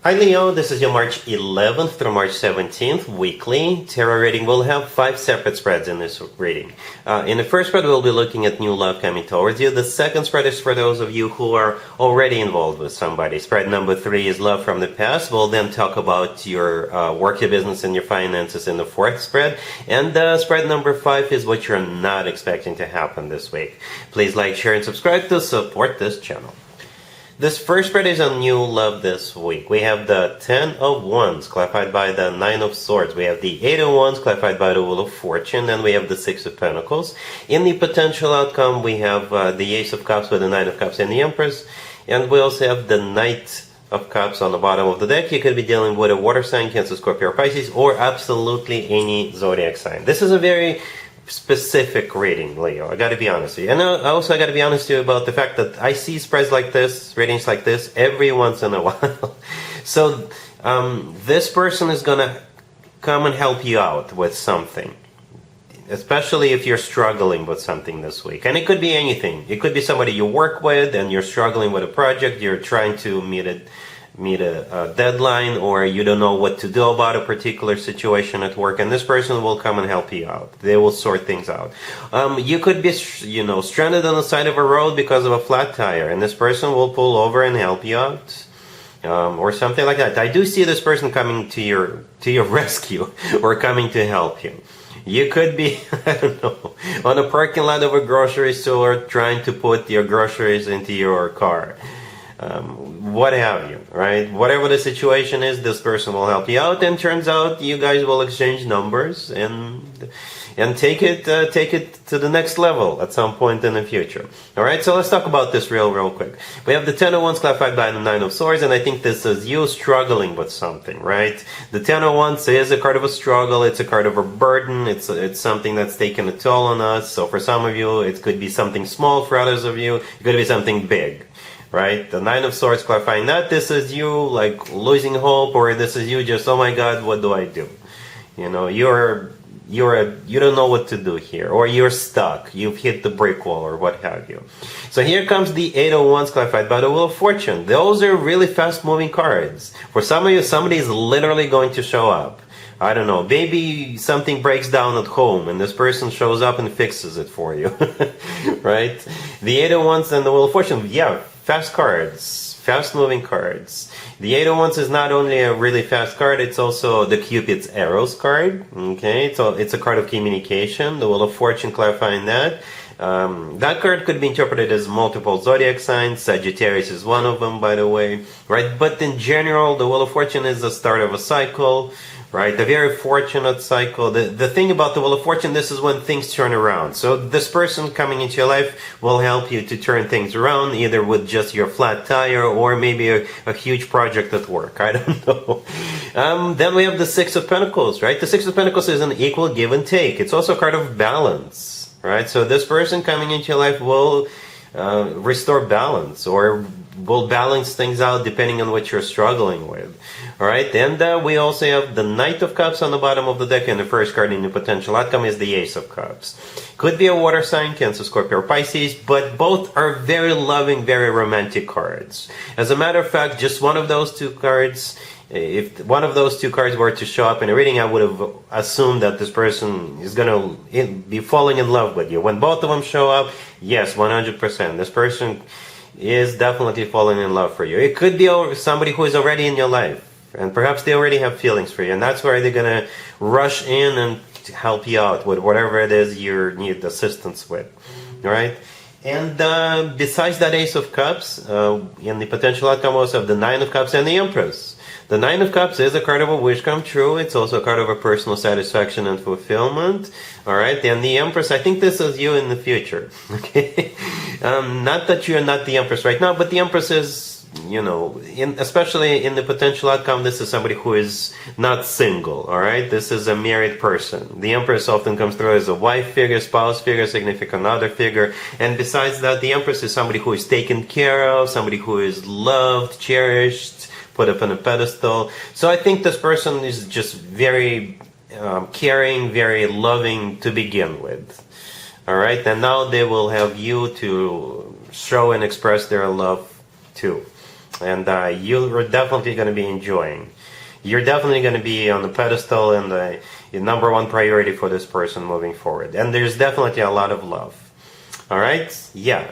Hi Leo, this is your March 11th through March 17th weekly tarot reading. We'll have 5 separate spreads in this reading. In the first spread, we'll be looking at new love coming towards you. The second spread is for those of you who are already involved with somebody. Spread number 3 is love from the past. We'll then talk about your work, your business, and your finances in the fourth spread. And spread number 5 is what you're not expecting to happen this week. Please like, share, and subscribe to support this channel. This first spread is on new love this week. We have the 10 of Wands, clarified by the 9 of Swords. We have the 8 of Wands, clarified by the Wheel of Fortune. Then we have the 6 of Pentacles. In the potential outcome, we have the Ace of Cups with the 9 of Cups and the Empress. And we also have the Knight of Cups on the bottom of the deck. You could be dealing with a water sign, Cancer, Scorpio, or Pisces, or absolutely any zodiac sign. This is a very specific reading, Leo. I gotta be honest with you. And I also gotta be honest with you about the fact that I see spreads like this, readings like this, every once in a while. So this person is gonna come and help you out with something, especially if you're struggling with something this week. And it could be anything. It could be somebody you work with and you're struggling with a project, you're trying to meet a deadline, or you don't know what to do about a particular situation at work, and this person will come and help you out. They will sort things out. You could be stranded on the side of a road because of a flat tire, and this person will pull over and help you out, or something like that. I do see this person coming to your rescue or coming to help you. You could be, I don't know, on a parking lot of a grocery store trying to put your groceries into your car. What have you, right? Whatever the situation is, this person will help you out, and turns out you guys will exchange numbers and take it to the next level at some point in the future. All right, so let's talk about this real quick. We have the 10 of Wands clarified by the 9 of Swords, and I think this is you struggling with something, right? The 10 of Wands is a card of a struggle. It's a card of a burden. It's something that's taken a toll on us. So for some of you, it could be something small. For others of you, it could be something big. Right? The 9 of Swords clarifying that this is you like losing hope, or this is you just, oh my God, what do I do? You know, you don't know what to do here, or you're stuck, you've hit the brick wall, or what have you. So here comes the 8 of Wands clarified by the Wheel of Fortune. Those are really fast moving cards. For some of you, somebody is literally going to show up. I don't know, maybe something breaks down at home and this person shows up and fixes it for you. Right? The 8 of Wands and the Wheel of Fortune, yeah, fast cards, fast moving cards. The 8 of Wands is not only a really fast card, it's also the Cupid's arrows card. Okay, so it's a card of communication. The Wheel of Fortune clarifying that. That card could be interpreted as multiple zodiac signs. Sagittarius is one of them, by the way, right? But in general, the Wheel of Fortune is the start of a cycle, right? A very fortunate cycle. The thing about the Wheel of Fortune, this is when things turn around. So this person coming into your life will help you to turn things around, either with just your flat tire or maybe a huge project at work. I don't know. Then we have the 6 of Pentacles, right? The 6 of Pentacles is an equal give and take. It's also a card of balance, right? So this person coming into your life will restore balance, or will balance things out depending on what you're struggling with. All right, and we also have the Knight of Cups on the bottom of the deck, and the first card in the potential outcome is the Ace of Cups. Could be a water sign, Cancer, Scorpio, or Pisces, but both are very loving, very romantic cards. As a matter of fact, just one of those two cards, if one of those two cards were to show up in a reading, I would have assumed that this person is going to be falling in love with you. When both of them show up, yes, 100%. This person is definitely falling in love for you. It could be somebody who is already in your life, and perhaps they already have feelings for you, and that's where they're going to rush in and help you out with whatever it is you need assistance with. All right? And besides that Ace of Cups, in the potential outcome, we also have the 9 of Cups and the Empress. The 9 of Cups is a card of a wish come true. It's also a card of a personal satisfaction and fulfillment. All right, and the Empress, I think this is you in the future. Okay, not that you're not the Empress right now, but the Empress is, you know, especially in the potential outcome, this is somebody who is not single. All right, this is a married person. The Empress often comes through as a wife figure, spouse figure, significant other figure, and besides that, the Empress is somebody who is taken care of, somebody who is loved, cherished, put up on a pedestal. So I think this person is just very caring, very loving to begin with. All right, and now they will have you to show and express their love too. and you're definitely going to be enjoying. You're definitely going to be on the pedestal and the number one priority for this person moving forward. And there's definitely a lot of love. All right? Yeah.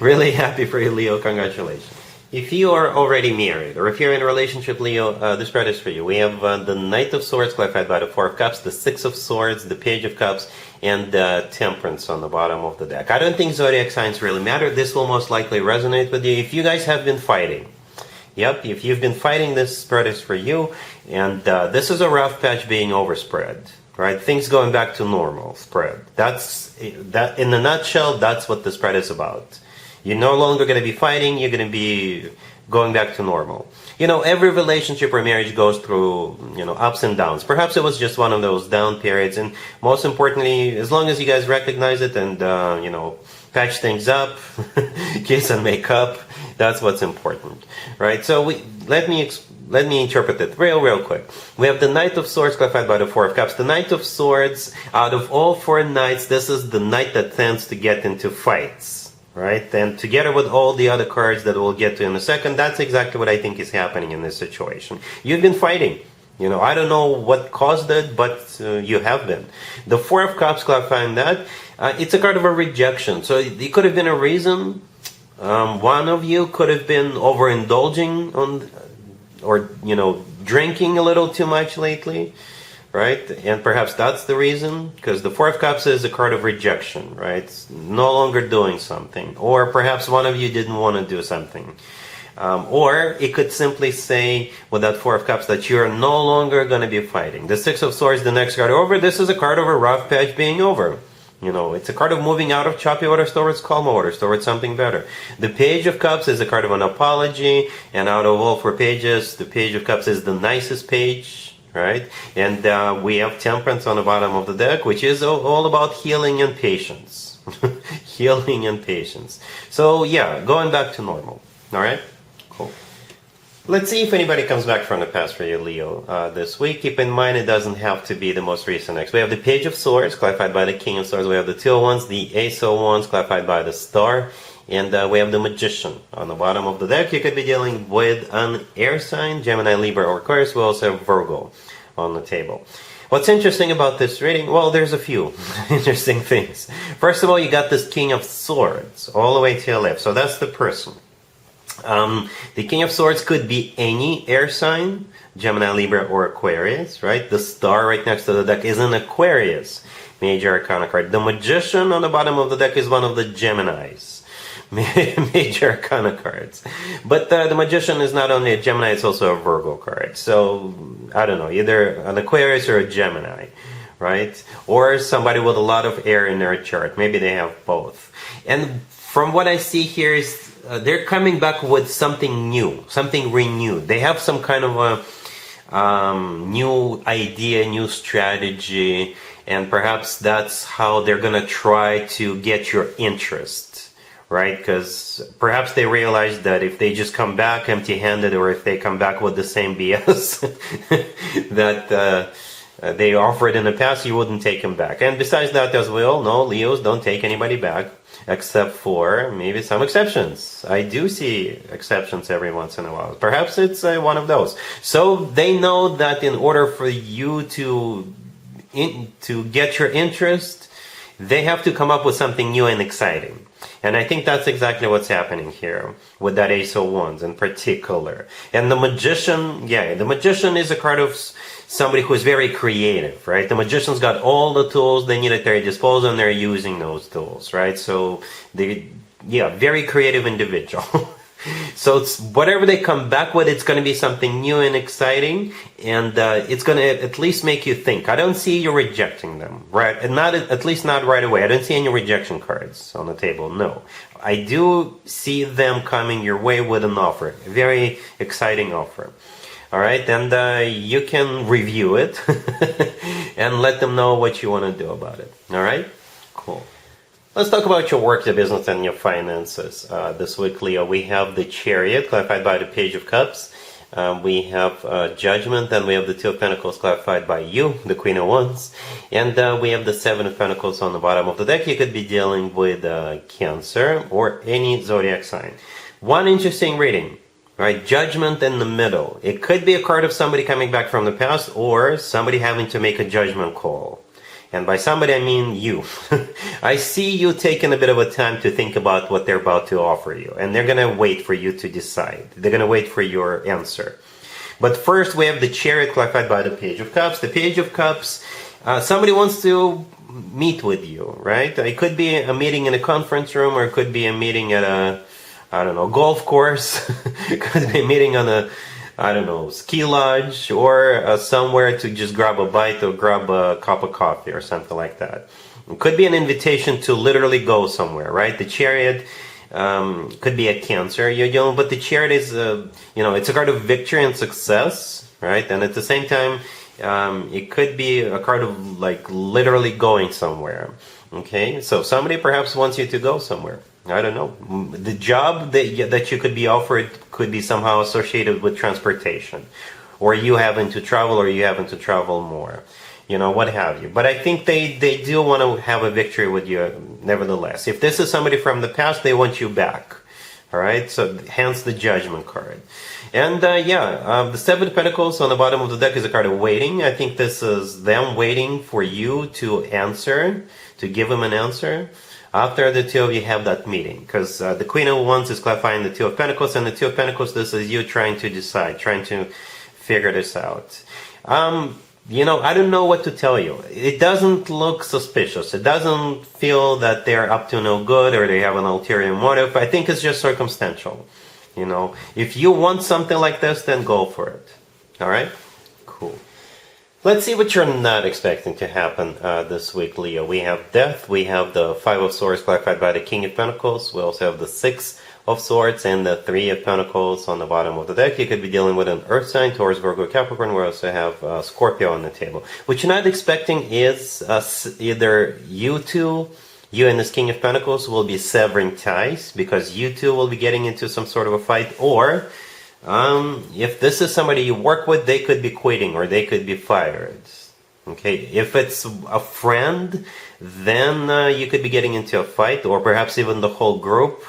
Really happy for you, Leo. Congratulations. If you are already married, or if you're in a relationship, Leo, this spread is for you. We have the Knight of Swords clarified by the Four of Cups, the Six of Swords, the Page of Cups, and Temperance on the bottom of the deck. I don't think zodiac signs really matter. This will most likely resonate with you. If you guys have been fighting, yep, if you've been fighting, this spread is for you. And this is a rough patch being overspread, right? Things going back to normal spread. That's that. In a nutshell, that's what the spread is about. You're no longer going to be fighting, you're going to be going back to normal. You know, every relationship or marriage goes through, ups and downs. Perhaps it was just one of those down periods, and most importantly, as long as you guys recognize it and, patch things up, kiss and make up, that's what's important, right? So let me interpret it real quick. We have the Knight of Swords clarified by the Four of Cups. The Knight of Swords, out of all four knights, this is the knight that tends to get into fights. Right? And together with all the other cards that we'll get to in a second, that's exactly what I think is happening in this situation. You've been fighting. I don't know what caused it, but you have been. The Four of Cups clarifying that, it's a card of a rejection. So it could have been a reason. One of you could have been overindulging on, or, drinking a little too much lately. Right? And perhaps that's the reason, because the Four of Cups is a card of rejection, right? It's no longer doing something. Or perhaps one of you didn't want to do something. Or it could simply say, with that Four of Cups, that you're no longer going to be fighting. The Six of Swords, the next card over, this is a card of a rough patch being over. It's a card of moving out of choppy waters towards calm waters, towards something better. The Page of Cups is a card of an apology, and out of all four pages, the Page of Cups is the nicest page. Right? And we have Temperance on the bottom of the deck, which is all about healing and patience. Healing and patience. So, yeah, going back to normal. All right? Cool. Let's see if anybody comes back from the past for you, Leo, this week. Keep in mind, it doesn't have to be the most recent X. We have the Page of Swords, clarified by the King of Swords. We have the Two of Wands, the Ace of Wands, clarified by the Star. And we have the Magician on the bottom of the deck. You could be dealing with an air sign, Gemini, Libra, or Aquarius. We also have Virgo on the table. What's interesting about this reading? Well, there's a few interesting things. First of all, you got this King of Swords all the way to your left. So that's the person. The King of Swords could be any air sign, Gemini, Libra, or Aquarius, right? The Star right next to the deck is an Aquarius major arcana card. The Magician on the bottom of the deck is one of the Geminis. Major arcana cards. But the Magician is not only a Gemini, it's also a Virgo card. So, I don't know, either an Aquarius or a Gemini, right? Or somebody with a lot of air in their chart. Maybe they have both. And from what I see here is they're coming back with something new, something renewed. They have some kind of a new idea, new strategy, and perhaps that's how they're going to try to get your interest. Right? Because perhaps they realize that if they just come back empty-handed, or if they come back with the same BS that they offered in the past, you wouldn't take them back. And besides that, as we all know, Leos don't take anybody back, except for maybe some exceptions. I do see exceptions every once in a while. Perhaps it's one of those. So they know that in order for you to get your interest, they have to come up with something new and exciting. And I think that's exactly what's happening here with that Ace of Wands in particular. And the Magician, the Magician is a card of somebody who is very creative, right? The Magician's got all the tools they need at their disposal, and they're using those tools, right? So, very creative individual. So it's whatever they come back with, it's going to be something new and exciting, and it's going to at least make you think. I don't see you rejecting them, right? And at least not right away. I don't see any rejection cards on the table, no. I do see them coming your way with an offer, a very exciting offer. All right, and you can review it and let them know what you want to do about it. All right, cool. Let's talk about your work, your business, and your finances. This week, Leo, we have the Chariot, clarified by the Page of Cups. We have Judgment, and we have the Two of Pentacles, clarified by you, the Queen of Wands. And we have the Seven of Pentacles on the bottom of the deck. You could be dealing with Cancer or any zodiac sign. One interesting reading, right? Judgment in the middle. It could be a card of somebody coming back from the past or somebody having to make a judgment call. And by somebody, I mean you. I see you taking a bit of a time to think about what they're about to offer you. And they're going to wait for you to decide. They're going to wait for your answer. But first, we have the Chariot clarified by the Page of Cups. The Page of Cups, somebody wants to meet with you, right? It could be a meeting in a conference room, or it could be a meeting at a, I don't know, golf course. It could be a meeting on a, I don't know, ski lodge, or somewhere to just grab a bite or grab a cup of coffee or something like that. It could be an invitation to literally go somewhere, right? The Chariot could be a Cancer, but the Chariot is, it's a card of victory and success, right? And at the same time, it could be a card of like literally going somewhere. Okay, so somebody perhaps wants you to go somewhere. I don't know. The job that you could be offered could be somehow associated with transportation, or you having to travel, or you having to travel more, what have you. But I think they do want to have a victory with you nevertheless. If this is somebody from the past, they want you back. All right, so hence the Judgment card. And the Seven of Pentacles on the bottom of the deck is a card of waiting. I think this is them waiting for you to answer, to give them an answer after the two of you have that meeting. Because the Queen of Wands is clarifying the Two of Pentacles, and the Two of Pentacles, this is you trying to decide, trying to figure this out. I don't know what to tell you. It doesn't look suspicious. It doesn't feel that they're up to no good or they have an ulterior motive. I think it's just circumstantial. If you want something like this, then go for it. All right? Cool. Let's see what you're not expecting to happen this week, Leo. We have Death. We have the Five of Swords clarified by the King of Pentacles. We also have the Six of Swords and the Three of Pentacles on the bottom of the deck. You could be dealing with an Earth sign, Taurus, Virgo, Capricorn. We also have Scorpio on the table. What you're not expecting is either you and this King of Pentacles will be severing ties, because you two will be getting into some sort of a fight, or if this is somebody you work with, they could be quitting or they could be fired. Okay, if it's a friend, then you could be getting into a fight, or perhaps even the whole group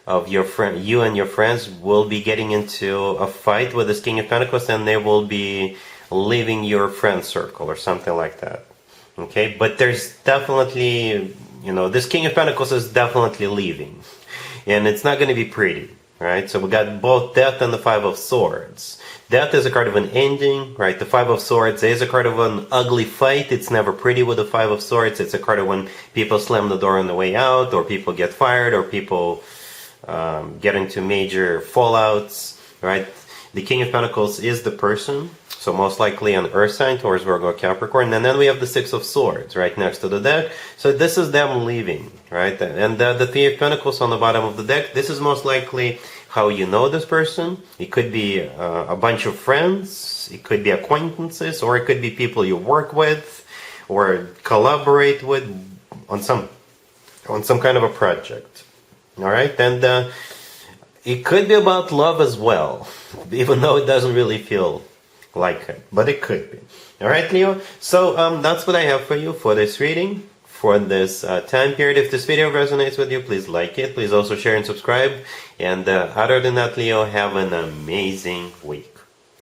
of your friend, you and your friends will be getting into a fight with this King of Pentacles, and they will be leaving your friend circle or something like that. Okay, but there's definitely, this King of Pentacles is definitely leaving, and it's not going to be pretty, right? So we got both Death and the Five of Swords. Death is a card of an ending, right? The Five of Swords is a card of an ugly fight. It's never pretty with the Five of Swords. It's a card of when people slam the door on the way out, or people get fired, or people get into major fallouts, right? The King of Pentacles is the person, so most likely an Earth sign, Taurus, Virgo, Capricorn. And then we have the Six of Swords right next to the deck. So this is them leaving, right? And the Three of Pentacles on the bottom of the deck, this is most likely how you know this person. It could be a bunch of friends, it could be acquaintances, or it could be people you work with or collaborate with on some kind of a project. All right, and it could be about love as well, even though it doesn't really feel like it, but it could be. All right, Leo, so that's what I have for you for this reading, for this time period. If this video resonates with you, please like it. Please also share and subscribe. And other than that, Leo, have an amazing week.